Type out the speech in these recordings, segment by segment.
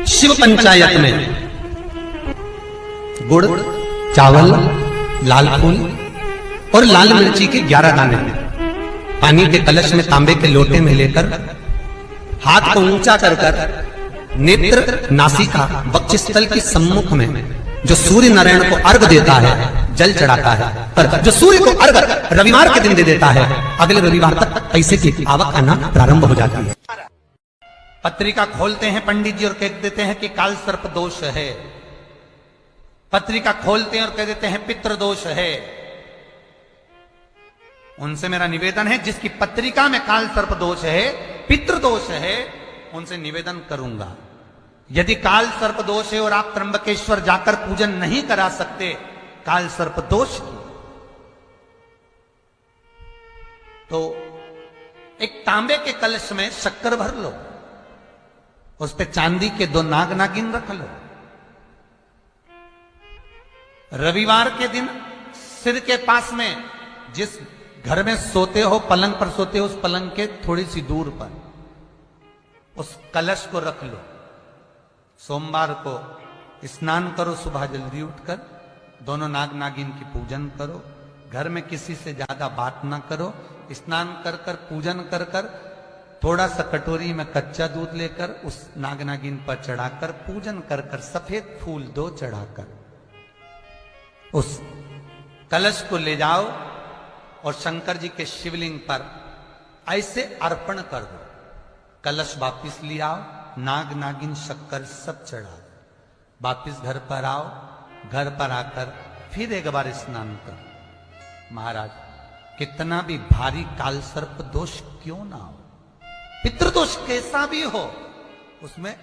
शिव पंचायत में गुड़, चावल, लाल फूल और लाल मिर्ची के 11 दाने पानी के कलश में तांबे के लोटे में लेकर हाथ को ऊंचा कर नेत्र, नासिका, वक्षस्थल के सम्मुख में जो सूर्य नारायण को अर्घ देता है, जल चढ़ाता है, पर जो सूर्य को अर्घ रविवार के दिन दे देता है, अगले रविवार तक पैसे की आवक आना प्रारंभ हो जाती है। पत्रिका खोलते हैं पंडित जी और कह देते हैं कि काल सर्प दोष है। पत्रिका खोलते हैं और कह देते हैं पितृ दोष है। उनसे मेरा निवेदन है, जिसकी पत्रिका में काल सर्प दोष है, पितृ दोष है, उनसे निवेदन करूंगा, यदि काल सर्प दोष है और आप त्र्यंबकेश्वर जाकर पूजन नहीं करा सकते काल सर्प दोष की, तो एक तांबे के कलश में शक्कर भर लो, उस पे चांदी के 2 नाग नागिन रख लो। रविवार के दिन सिर के पास में, जिस घर में सोते हो, पलंग पर सोते हो, उस पलंग के थोड़ी सी दूर पर उस कलश को रख लो। सोमवार को स्नान करो, सुबह जल्दी उठकर दोनों नाग नागिन की पूजन करो। घर में किसी से ज्यादा बात ना करो। स्नान कर कर पूजन कर कर थोड़ा सा कटोरी में कच्चा दूध लेकर उस नाग नागिन पर चढ़ाकर पूजन कर कर सफेद फूल 2 चढ़ाकर उस कलश को ले जाओ और शंकर जी के शिवलिंग पर ऐसे अर्पण कर दो। कलश वापिस ले आओ, नाग नागिन शक्कर सब चढ़ा दो। वापिस घर पर आओ, घर पर आकर फिर एक बार स्नान करो। महाराज, कितना भी भारी काल सर्प दोष क्यों ना हो, पितृदोष कैसा भी हो, उसमें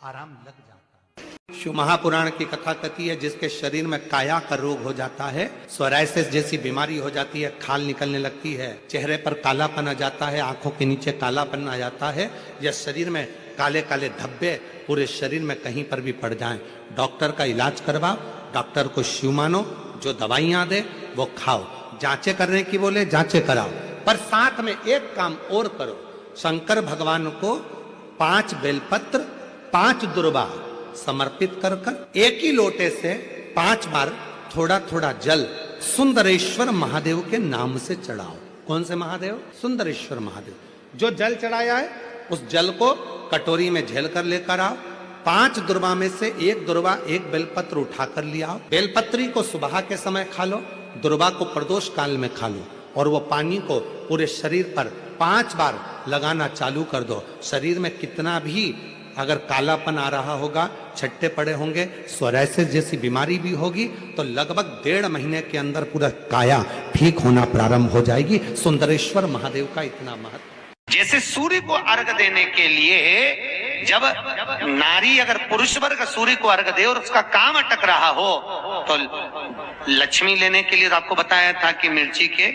आराम लग जाता है। शिव महापुराण की कथा कहती है, जिसके शरीर में काया का रोग हो जाता है, सोरायसिस जैसी बीमारी हो जाती है, खाल निकलने लगती है, चेहरे पर कालापन आ जाता है, आंखों के नीचे कालापन आ जाता है, या शरीर में काले काले धब्बे पूरे शरीर में कहीं पर भी पड़ जाएं, डॉक्टर का इलाज करवाओ, डॉक्टर को शिव मानो, जो दवाइयां दे वो खाओ, जांचें करने की बोले जांचें कराओ, पर साथ में एक काम और करो, शंकर भगवान को 5 बेलपत्र 5 दुर्वा समर्पित कर कर एक ही लोटे से 5 बार थोड़ा थोड़ा जल सुंदरेश्वर महादेव के नाम से चढ़ाओ। कौन से महादेव? सुंदरेश्वर महादेव। जो जल चढ़ाया है उस जल को कटोरी में झेल कर लेकर आओ। 5 दुर्वा में से 1 दुर्वा 1 बेलपत्र उठाकर ले आओ। बेलपत्री को सुबह के समय खा लो, दुर्वा को प्रदोष काल में खा लो, और वो पानी को पूरे शरीर पर 5 बार लगाना चालू कर दो। शरीर में कितना भी अगर कालापन आ रहा होगा, छट्टे पड़े होंगे, सोरायसिस जैसी बीमारी भी होगी, तो लगभग 1.5 महीने के अंदर पूरा काया ठीक होना प्रारंभ हो जाएगी। सुंदरेश्वर महादेव का इतना महत्व। जैसे सूर्य को अर्घ देने के लिए जब नारी अगर पुरुष वर्ग सूर्य को अर्घ दे और उसका काम अटक रहा हो, तो लक्ष्मी लेने के लिए आपको बताया था कि मिर्ची के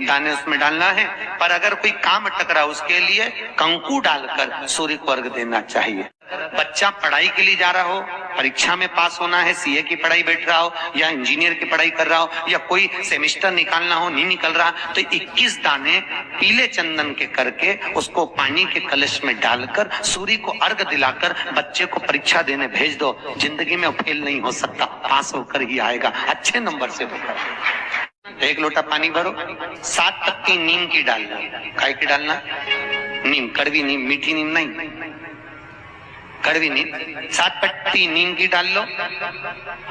दाने उसमें डालना है, पर अगर कोई काम अटक रहा उसके लिए कंकु डालकर सूर्य को अर्घ देना चाहिए। बच्चा पढ़ाई के लिए जा रहा हो, परीक्षा में पास होना है, सीए की पढ़ाई बैठ रहा हो या इंजीनियर की पढ़ाई कर रहा हो, या कोई सेमेस्टर निकालना हो, नहीं निकल रहा, तो 21 दाने पीले चंदन के करके उसको पानी के कलश में डालकर सूर्य को अर्घ दिलाकर बच्चे को परीक्षा देने भेज दो। जिंदगी में फेल नहीं हो सकता, पास होकर ही आएगा, अच्छे नंबर से होकर। 1 लोटा पानी भरो, 7 पत्ती नीम की डालना। काय की डालना? नीम, कड़वी नीम, मीठी नीम नहीं, कड़वी नीम। 7 पत्ती नीम की डाल लो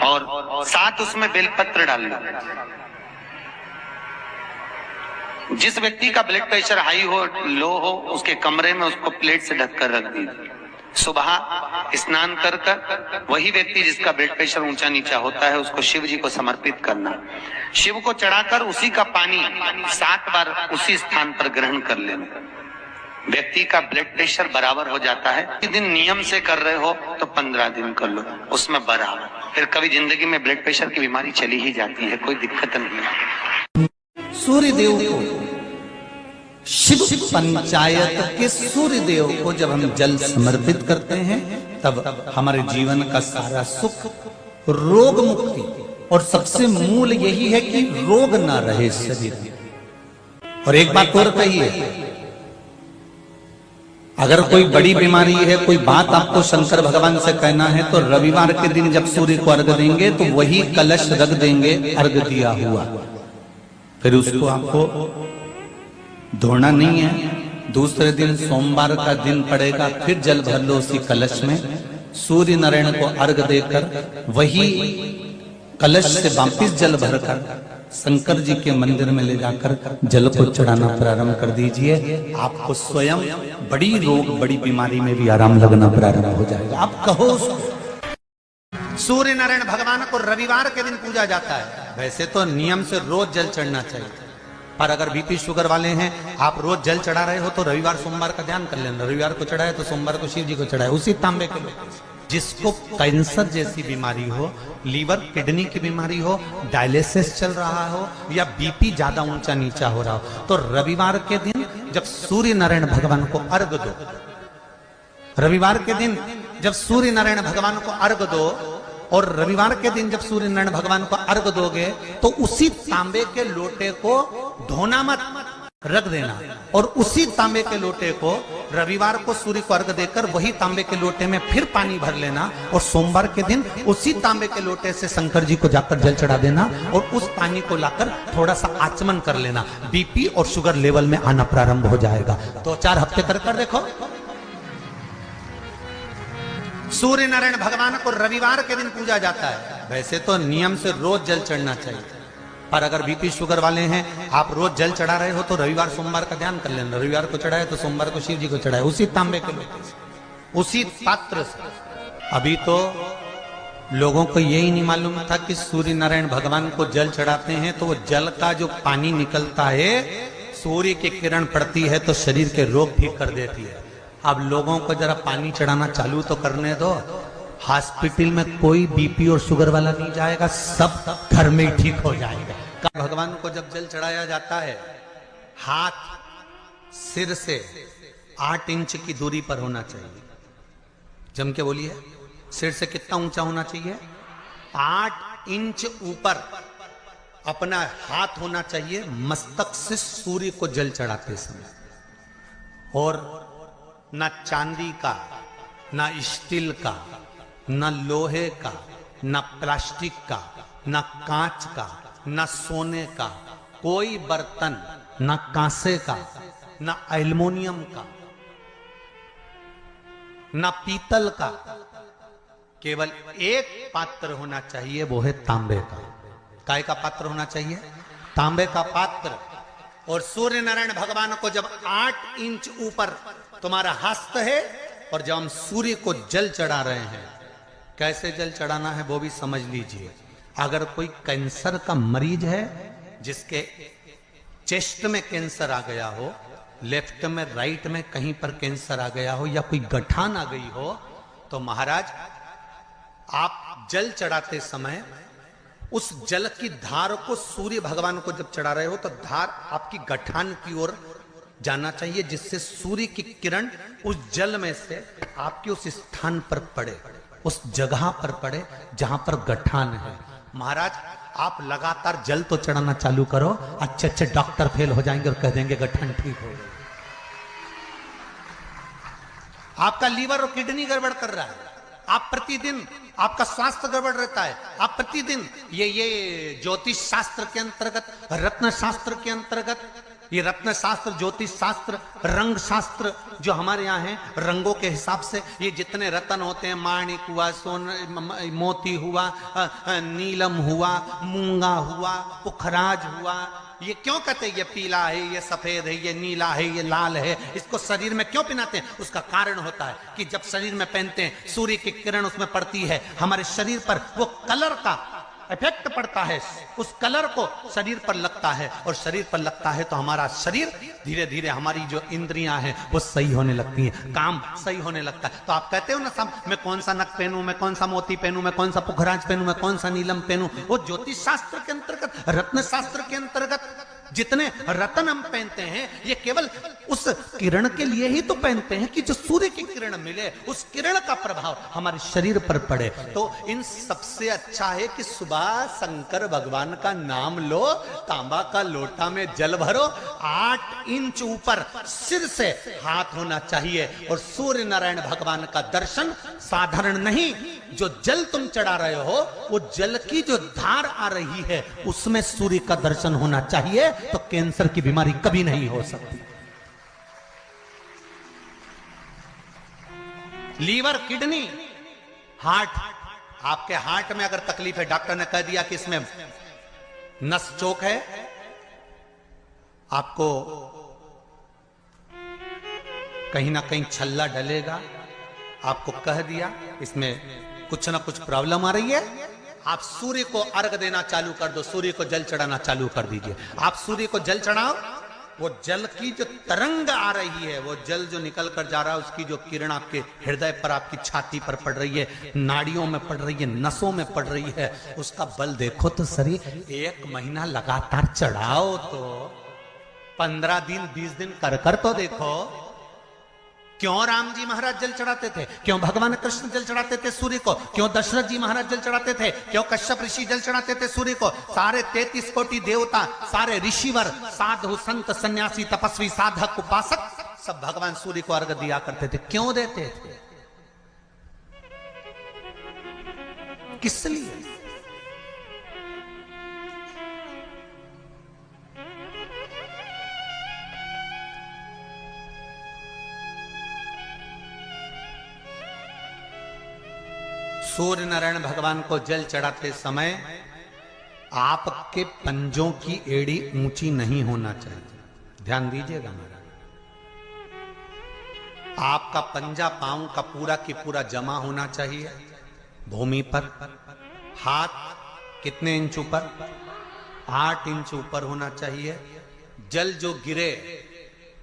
और 7 उसमें बेलपत्र डाल लो। जिस व्यक्ति का ब्लड प्रेशर हाई हो, लो हो, उसके कमरे में उसको प्लेट से ढककर रख दीजिए। सुबह स्नान कर कर वही व्यक्ति जिसका ब्लड प्रेशर ऊंचा नीचा होता है उसको शिव जी को समर्पित करना। शिव को चढ़ाकर उसी का पानी 7 बार उसी स्थान पर ग्रहण कर लेना। व्यक्ति का ब्लड प्रेशर बराबर हो जाता है। एक दिन नियम से कर रहे हो तो 15 दिन कर लो, उसमें बराबर, फिर कभी जिंदगी में ब्लड प्रेशर की बीमारी चली ही जाती है, कोई दिक्कत नहीं है। सूर्य देव को, शिव पंचायत के सूर्य देव को जब हम जल समर्पित करते हैं, तब हमारे जीवन का सारा सुख, रोग मुक्ति, और सबसे मूल यही है कि रोग ना रहे शरीर में। और एक बात और कहिए, अगर कोई बड़ी बीमारी है, कोई बात आपको शंकर भगवान से कहना है, तो रविवार के दिन जब सूर्य को अर्घ देंगे तो वही कलश रख देंगे अर्घ दिया हुआ, फिर उसको आपको धोना नहीं है। दूसरे दिन सोमवार का दिन पड़ेगा, फिर जल भर लो उसी कलश में, सूर्य नारायण को अर्घ देकर वही कलश से वापिस जल भरकर शंकर जी के मंदिर में ले जाकर जल को चढ़ाना प्रारंभ कर दीजिए। आपको स्वयं बड़ी रोग, बड़ी बीमारी में भी आराम लगना प्रारंभ हो जाएगा। आप कहो उसको। सूर्य नारायण भगवान को रविवार के दिन पूजा जाता है। वैसे तो नियम से रोज जल चढ़ना चाहिए, पर अगर बीपी शुगर वाले हैं, आप रोज जल चढ़ा रहे हो तो रविवार सोमवार का ध्यान कर लेना। रविवार को चढ़ाए तो सोमवार को शिव जी को चढ़ाए, उसी तांबे के लोटे से। जिसको कैंसर जैसी बीमारी हो, लीवर किडनी की बीमारी हो, डायलिसिस चल रहा हो, या बीपी ज्यादा ऊंचा नीचा हो रहा हो, तो रविवार के दिन जब सूर्य नारायण भगवान को अर्घ दो, रविवार के दिन जब सूर्य नारायण भगवान को अर्घ दो, और रविवार के दिन जब सूर्य नारायण भगवान को अर्घ दोगे तो उसी तांबे के लोटे को धोना मत, रख देना, और उसी तांबे के लोटे को रविवार को सूर्य को अर्घ देकर वही तांबे के लोटे में फिर पानी भर लेना, और सोमवार के दिन उसी तांबे के लोटे से शंकर जी को जाकर जल चढ़ा देना, और उस पानी को लाकर थोड़ा सा आचमन कर लेना। बीपी और शुगर लेवल में आना प्रारंभ हो जाएगा। 2-4 हफ्ते कर देखो। सूर्य नारायण भगवान को रविवार के दिन पूजा जाता है। वैसे तो नियम से रोज जल चढ़ना चाहिए, पर अगर बीपी शुगर वाले हैं, आप रोज जल चढ़ा रहे हो तो रविवार सोमवार का ध्यान कर लेना। रविवार को चढ़ाए तो सोमवार को शिव जी को चढ़ाए, उसी तांबे के लोटे से, उसी पात्र से। अभी तो लोगों को यही नहीं मालूम था कि सूर्य नारायण भगवान को जल चढ़ाते हैं तो वो जल का जो पानी निकलता है, सूर्य की किरण पड़ती है तो शरीर के रोग ठीक कर देती है। अब लोगों को जरा पानी चढ़ाना चालू तो करने दो। हॉस्पिटल में कोई बीपी और शुगर वाला नहीं जाएगा, सब घर में ही ठीक हो जाएगा। भगवान को जब जल चढ़ाया जाता है, हाथ सिर से 8 इंच की दूरी पर होना चाहिए। जम के बोलिए, सिर से कितना ऊंचा होना चाहिए? 8 इंच ऊपर अपना हाथ होना चाहिए मस्तक से सूर्य को जल चढ़ाते समय। और न चांदी का, न स्टील का, न लोहे का, न प्लास्टिक का, न कांच का, न सोने का कोई बर्तन, न कांसे का, न एल्युमिनियम का, न पीतल का, केवल एक पात्र होना चाहिए, वो है तांबे का। काय का पात्र होना चाहिए? तांबे का पात्र। और सूर्य नारायण भगवान को जब 8 इंच ऊपर तुम्हारा हस्त है, और जब हम सूर्य को जल चढ़ा रहे हैं, कैसे जल चढ़ाना है वो भी समझ लीजिए। अगर कोई कैंसर का मरीज है, जिसके चेस्ट में कैंसर आ गया हो, लेफ्ट में, राइट में कहीं पर कैंसर आ गया हो, या कोई गठान आ गई हो, तो महाराज आप जल चढ़ाते समय उस जल की धार को सूर्य भगवान को जब चढ़ा रहे हो तो धार आपकी गठान की ओर जाना चाहिए, जिससे सूर्य की किरण उस जल में से आपके उस स्थान पर पड़े, उस जगह पर पड़े जहां पर गठान है। महाराज आप लगातार जल तो चढ़ाना चालू करो, अच्छे अच्छे डॉक्टर फेल हो जाएंगे और कह देंगे गठान ठीक हो गई। आपका लीवर और किडनी गड़बड़ कर रहा है, आप प्रतिदिन, आपका स्वास्थ्य गड़बड़ रहता है, आप प्रतिदिन ये ज्योतिष शास्त्र के अंतर्गत, रत्न शास्त्र के अंतर्गत, ये रत्न शास्त्र, ज्योतिष शास्त्र, रंग शास्त्र जो हमारे यहाँ है, रंगों के हिसाब से ये जितने रत्न होते हैं, माणिक हुआ, मोती हुआ, नीलम हुआ, मूंगा हुआ, पुखराज हुआ, ये क्यों कहते हैं ये पीला है, ये सफेद है, ये नीला है, ये लाल है, इसको शरीर में क्यों पहनाते हैं? उसका कारण होता है कि जब शरीर में पहनते हैं, सूर्य की किरण उसमें पड़ती है, हमारे शरीर पर वो कलर का इफेक्ट पड़ता है, उस कलर को शरीर पर लगता है, और शरीर पर लगता है तो हमारा शरीर धीरे धीरे, हमारी जो इंद्रियां हैं वो सही होने लगती हैं, काम सही होने लगता है। तो आप कहते हो ना सब, मैं कौन सा नक पहनूं, मैं कौन सा मोती पहनूं, मैं कौन सा पुखराज पहनूं, मैं कौन सा नीलम पहनूं, वो ज्योतिष शास्त्र के अंतर्गत, रत्न शास्त्र के अंतर्गत जितने रत्न हम पहनते हैं ये केवल उस किरण के लिए ही तो पहनते हैं कि जो सूर्य की किरण मिले, उस किरण का प्रभाव हमारे शरीर पर पड़े। तो इन सबसे अच्छा है कि सुबह शंकर भगवान का नाम लो, तांबा का लोटा में जल भरो, 8 इंच ऊपर सिर से हाथ होना चाहिए, और सूर्य नारायण भगवान का दर्शन साधारण नहीं, जो जल तुम चढ़ा रहे हो वो जल की जो धार आ रही है उसमें सूर्य का दर्शन होना चाहिए, तो कैंसर की बीमारी कभी नहीं हो सकती। लीवर, किडनी, हार्ट, आपके हार्ट में अगर तकलीफ है, डॉक्टर ने कह दिया कि इसमें नस चोक है, आपको कहीं ना कहीं छल्ला डलेगा, आपको कह दिया इसमें कुछ ना कुछ प्रॉब्लम आ रही है, आप सूर्य को अर्घ देना चालू कर दो, सूर्य को जल चढ़ाना चालू कर दीजिए। आप सूर्य को जल चढ़ाओ, वो जल की जो तरंग आ रही है, वो जल जो निकल कर जा रहा है, उसकी जो किरण आपके हृदय पर, आपकी छाती पर पड़ रही है, नाड़ियों में पड़ रही है, नसों में पड़ रही है, उसका बल देखो तो सही। 1 महीना लगातार चढ़ाओ, तो 15 दिन 20 दिन कर तो देखो। क्यों राम जी महाराज जल चढ़ाते थे, क्यों भगवान कृष्ण जल चढ़ाते थे सूर्य को, क्यों दशरथ जी महाराज जल चढ़ाते थे, क्यों कश्यप ऋषि जल चढ़ाते थे सूर्य को, सारे 33 कोटि देवता, सारे ऋषिवर, साधु संत सन्यासी तपस्वी साधक उपासक सब भगवान सूर्य को अर्घ दिया करते थे। क्यों देते थे, किस लिए? सूर्य नारायण भगवान को जल चढ़ाते समय आपके पंजों की एड़ी ऊंची नहीं होना चाहिए, ध्यान दीजिएगा महाराज। आपका पंजा पांव का पूरा की पूरा जमा होना चाहिए भूमि पर। हाथ कितने इंच ऊपर, 8 इंच ऊपर होना चाहिए। जल जो गिरे,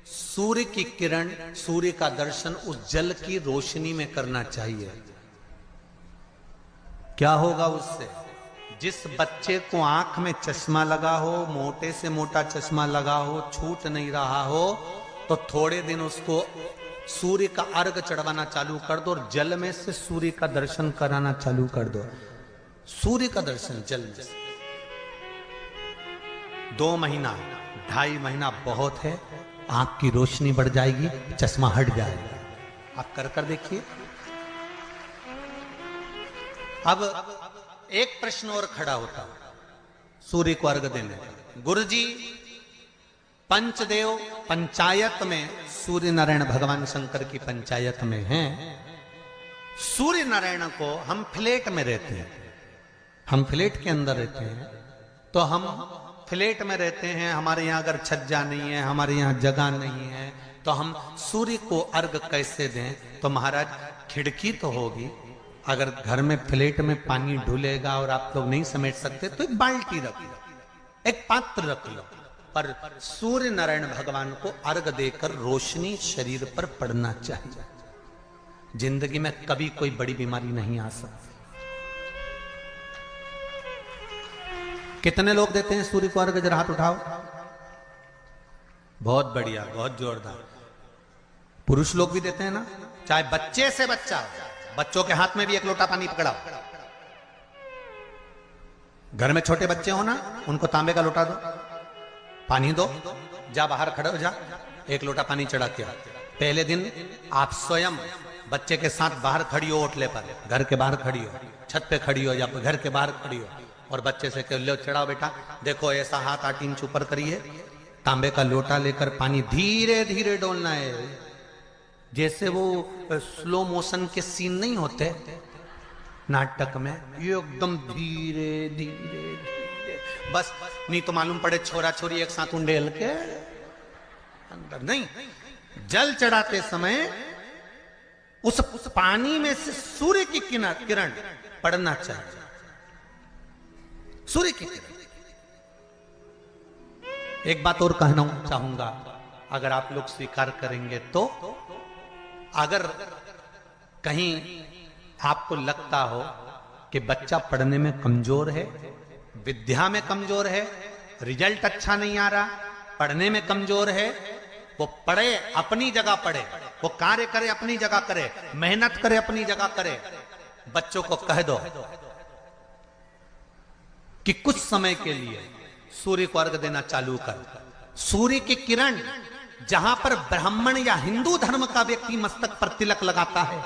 सूर्य की किरण, सूर्य का दर्शन उस जल की रोशनी में करना चाहिए। क्या होगा उससे? जिस बच्चे को आंख में चश्मा लगा हो, मोटे से मोटा चश्मा लगा हो, छूट नहीं रहा हो, तो थोड़े दिन उसको सूर्य का अर्घ चढ़वाना चालू कर दो और जल में से सूर्य का दर्शन कराना चालू कर दो। सूर्य का दर्शन जल में से 2 महीना 2.5 महीना बहुत है, आंख की रोशनी बढ़ जाएगी, चश्मा हट जाएगा। आप कर देखिए। अब एक प्रश्न और खड़ा होता सूर्य को अर्घ देने का। गुरुजी, पंचदेव पंचायत में सूर्य नारायण भगवान शंकर की पंचायत में हैं। सूर्य नारायण को हम फ्लैट में रहते हैं, हम फ्लैट के अंदर रहते हैं, तो हम फ्लैट में रहते हैं, हमारे यहाँ अगर छज्जा नहीं है, हमारे यहाँ जगह नहीं है, तो हम सूर्य को अर्घ कैसे दें? तो महाराज खिड़की तो होगी, अगर घर में फ्लैट में पानी ढुलेगा और आप लोग नहीं समेट सकते तो एक बाल्टी रख लो, एक पात्र रख लो, पर सूर्य नारायण भगवान को अर्घ देकर रोशनी शरीर पर पड़ना चाहिए। जिंदगी में कभी कोई बड़ी बीमारी नहीं आ सकती। कितने लोग देते हैं सूर्य को अर्घ? जरा हाथ उठाओ। बहुत बढ़िया, बहुत जोरदार। पुरुष लोग भी देते हैं ना, चाहे बच्चे से बच्चा हो, बच्चों के हाथ में भी 1 लोटा पानी पकड़ाओ। घर में छोटे बच्चे हो ना, उनको तांबे का लोटा दो, पानी दो, जा बाहर खड़े हो जा, 1 लोटा पानी चढ़ा के। पहले दिन आप स्वयं बच्चे के साथ बाहर खड़ी हो, ओटले पर, घर के बाहर खड़ी हो, छत पे खड़ी हो या घर के बाहर खड़ी हो, और बच्चे से कह लो चढ़ाओ बेटा, देखो ऐसा हाथ 8 इंच ऊपर करिए, तांबे का लोटा लेकर पानी धीरे धीरे डोलना है। जैसे वो स्लो मोशन के सीन नहीं होते नाटक में, ये एकदम धीरे धीरे धीरे, बस नहीं तो मालूम पड़े छोरा छोरी एक साथ उंडेल के अंदर नहीं। जल चढ़ाते समय उस पानी में से सूर्य की किरण पड़ना चाहिए, सूर्य की किरण। एक बात और कहना चाहूंगा, अगर आप लोग स्वीकार करेंगे तो, अगर कहीं आपको लगता हो कि बच्चा पढ़ने में कमजोर है, विद्या में कमजोर है, रिजल्ट अच्छा नहीं आ रहा, पढ़ने में कमजोर है, वो पढ़े अपनी जगह पढ़े, वो कार्य करे अपनी जगह करे, मेहनत करे अपनी जगह करे। बच्चों को कह दो कि कुछ समय के लिए सूर्य को अर्घ देना चालू कर। सूर्य की किरण जहां पर ब्राह्मण या हिंदू धर्म का व्यक्ति मस्तक पर तिलक लगाता है,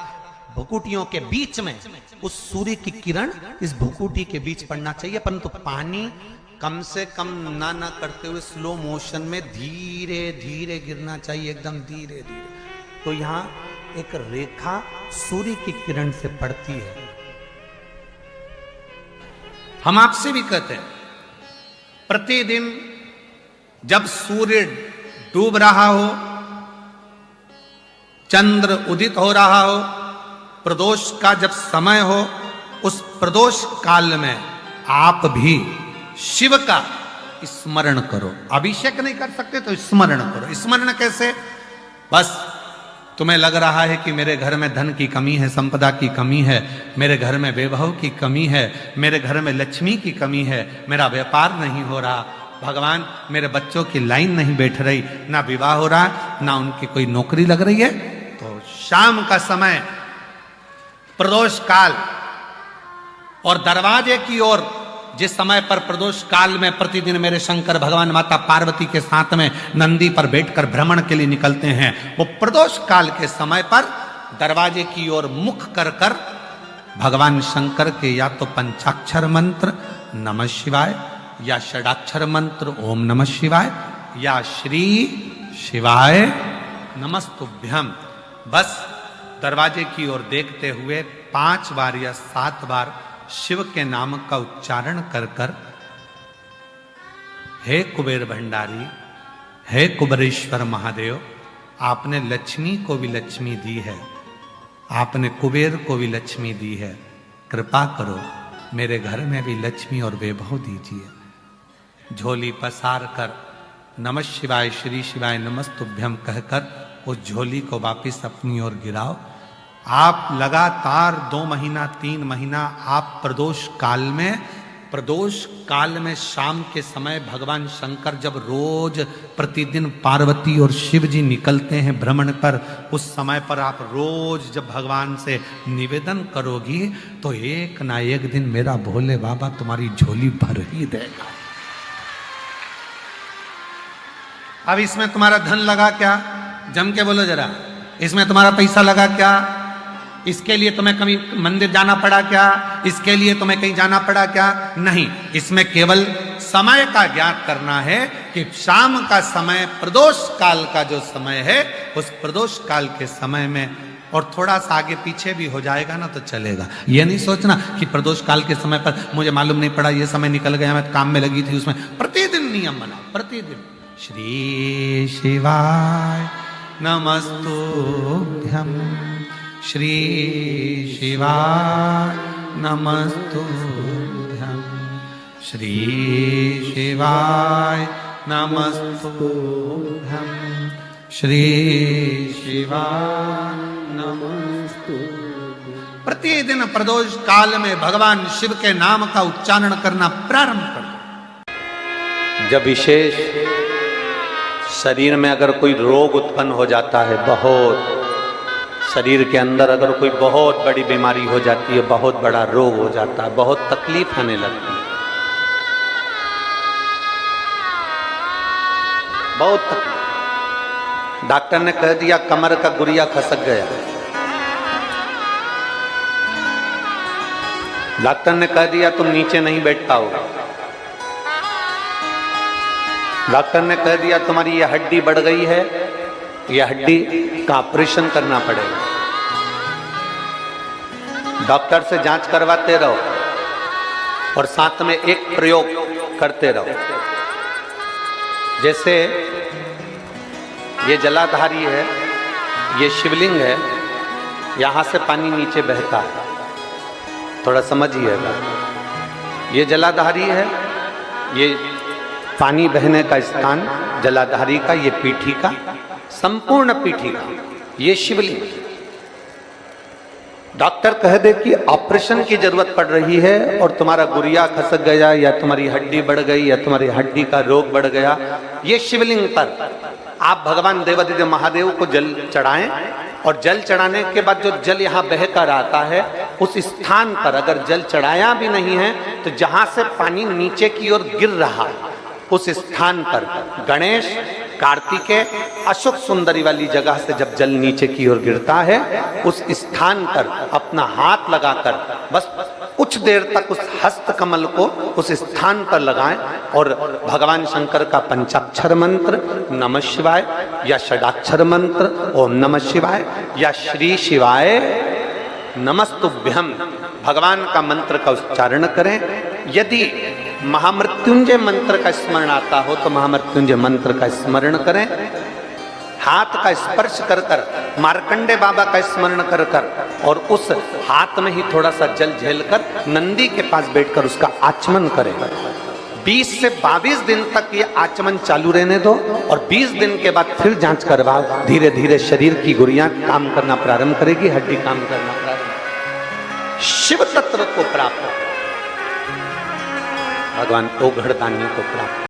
भुकुटियों के बीच में उस सूर्य की किरण इस भुकुटी के बीच पड़ना चाहिए, परंतु पानी कम से कम ना करते हुए स्लो मोशन में धीरे धीरे गिरना चाहिए, एकदम धीरे धीरे। तो यहां एक रेखा सूर्य की किरण से पड़ती है। हम आपसे भी कहते हैं, प्रतिदिन जब सूर्य डूब रहा हो, चंद्र उदित हो रहा हो, प्रदोष का जब समय हो, उस प्रदोष काल में आप भी शिव का स्मरण करो। अभिषेक नहीं कर सकते तो स्मरण करो। स्मरण कैसे? बस तुम्हें लग रहा है कि मेरे घर में धन की कमी है, संपदा की कमी है, मेरे घर में वैभव की कमी है, मेरे घर में लक्ष्मी की कमी है, मेरा व्यापार नहीं हो रहा, भगवान मेरे बच्चों की लाइन नहीं बैठ रही, ना विवाह हो रहा, ना उनकी कोई नौकरी लग रही है, तो शाम का समय प्रदोष काल और दरवाजे की ओर जिस समय पर प्रदोष काल में प्रतिदिन मेरे शंकर भगवान माता पार्वती के साथ में नंदी पर बैठकर भ्रमण के लिए निकलते हैं, वो प्रदोष काल के समय पर दरवाजे की ओर मुख कर कर भगवान शंकर के या तो पंचाक्षर मंत्र नमः शिवाय, या षडाक्षर मंत्र ओम नमः शिवाय, या श्री शिवाय नमस्तुभ्यम, बस दरवाजे की ओर देखते हुए 5 बार या 7 बार शिव के नाम का उच्चारण कर कर, हे कुबेर भंडारी, हे कुबेरेश्वर महादेव, आपने लक्ष्मी को भी लक्ष्मी दी है, आपने कुबेर को भी लक्ष्मी दी है, कृपा करो मेरे घर में भी लक्ष्मी और वैभव दीजिए। झोली पसार कर नमः शिवाय श्री शिवाय नमस्तुभ्यम कहकर उस झोली को वापिस अपनी ओर गिराओ। आप लगातार 2 महीना 3 महीना आप प्रदोष काल में शाम के समय भगवान शंकर जब रोज प्रतिदिन पार्वती और शिव जी निकलते हैं भ्रमण पर, उस समय पर आप रोज जब भगवान से निवेदन करोगी तो एक ना एक दिन मेरा भोले बाबा तुम्हारी झोली भर ही देगा। अब इसमें तुम्हारा धन लगा क्या? जम के बोलो जरा। इसमें तुम्हारा पैसा लगा क्या? इसके लिए तुम्हें कभी मंदिर जाना पड़ा क्या? इसके लिए तुम्हें कहीं जाना पड़ा क्या? नहीं, इसमें केवल समय का ज्ञात करना है कि शाम का समय प्रदोष काल का जो समय है, उस प्रदोष काल के समय में, और थोड़ा सा आगे पीछे भी हो जाएगा ना तो चलेगा। यह नहीं सोचना कि प्रदोष काल के समय पर मुझे मालूम नहीं पड़ा, ये समय निकल गया, मैं काम में लगी थी उसमें। प्रतिदिन नियम बनाओ, प्रतिदिन श्री शिवाय नमस्तुभ्यम, श्री शिवाय नमस्तुभ्यम, श्री शिवाय नमस्तुभ्यम, श्री शिवाय नमस्तुभ्यम। प्रतिदिन प्रदोष काल में भगवान शिव के नाम का उच्चारण करना प्रारंभ करो। जब विशेष शरीर में अगर कोई रोग उत्पन्न हो जाता है, बहुत शरीर के अंदर अगर कोई बहुत बड़ी बीमारी हो जाती है, बहुत बड़ा रोग हो जाता है, बहुत तकलीफ होने लगती है, बहुत तकलीफ। डॉक्टर ने कह दिया कमर का गुरिया खसक गया, डॉक्टर ने कह दिया तुम नीचे नहीं बैठ पाओगे, डॉक्टर ने कह दिया तुम्हारी ये हड्डी बढ़ गई है, यह हड्डी का ऑपरेशन करना पड़ेगा। डॉक्टर से जांच करवाते रहो और साथ में एक प्रयोग करते रहो। जैसे ये जलाधारी है, ये शिवलिंग है, यहां से पानी नीचे बहता है, थोड़ा समझिएगा। ये जलाधारी है, ये पानी बहने का स्थान जलाधारी का, ये पीठी का, संपूर्ण पीठी का ये शिवलिंग। डॉक्टर कह दे कि ऑपरेशन की जरूरत पड़ रही है और तुम्हारा गुरिया खसक गया या तुम्हारी हड्डी बढ़ गई या तुम्हारी हड्डी का रोग बढ़ गया, ये शिवलिंग पर आप भगवान देवादिदेव महादेव को जल चढ़ाएं और जल चढ़ाने के बाद जो जल यहाँ बहकर आता है उस स्थान पर अगर जल चढ़ाया भी नहीं है तो जहां से पानी नीचे की ओर गिर रहा उस स्थान पर गणेश, कार्तिकेय, अशोक सुंदरी वाली जगह से जब जल नीचे की ओर गिरता है उस स्थान पर अपना हाथ लगाकर बस कुछ देर तक उस हस्त कमल को उस स्थान पर लगाएं और भगवान शंकर का पंचाक्षर मंत्र नमः शिवाय या षडाक्षर मंत्र ओम नमः शिवाय या श्री शिवाय नमस्तुभ्यम भगवान का मंत्र का उच्चारण करें। यदि महामृत्युंजय मंत्र का स्मरण आता हो तो महामृत्युंजय मंत्र का स्मरण करें। हाथ का स्पर्श कर कर मार्कंडे बाबा का स्मरण कर कर और उस हाथ में ही थोड़ा सा जल झेलकर नंदी के पास बैठकर उसका आचमन करें। 20 से 22 दिन तक ये आचमन चालू रहने दो और 20 दिन के बाद फिर जांच करवाओ। धीरे धीरे शरीर की गुड़ियां काम करना प्रारंभ करेगी, हड्डी काम करना प्रारंभ। शिव तत्व को प्राप्त, भगवान ओघड़दानी को प्राप्त।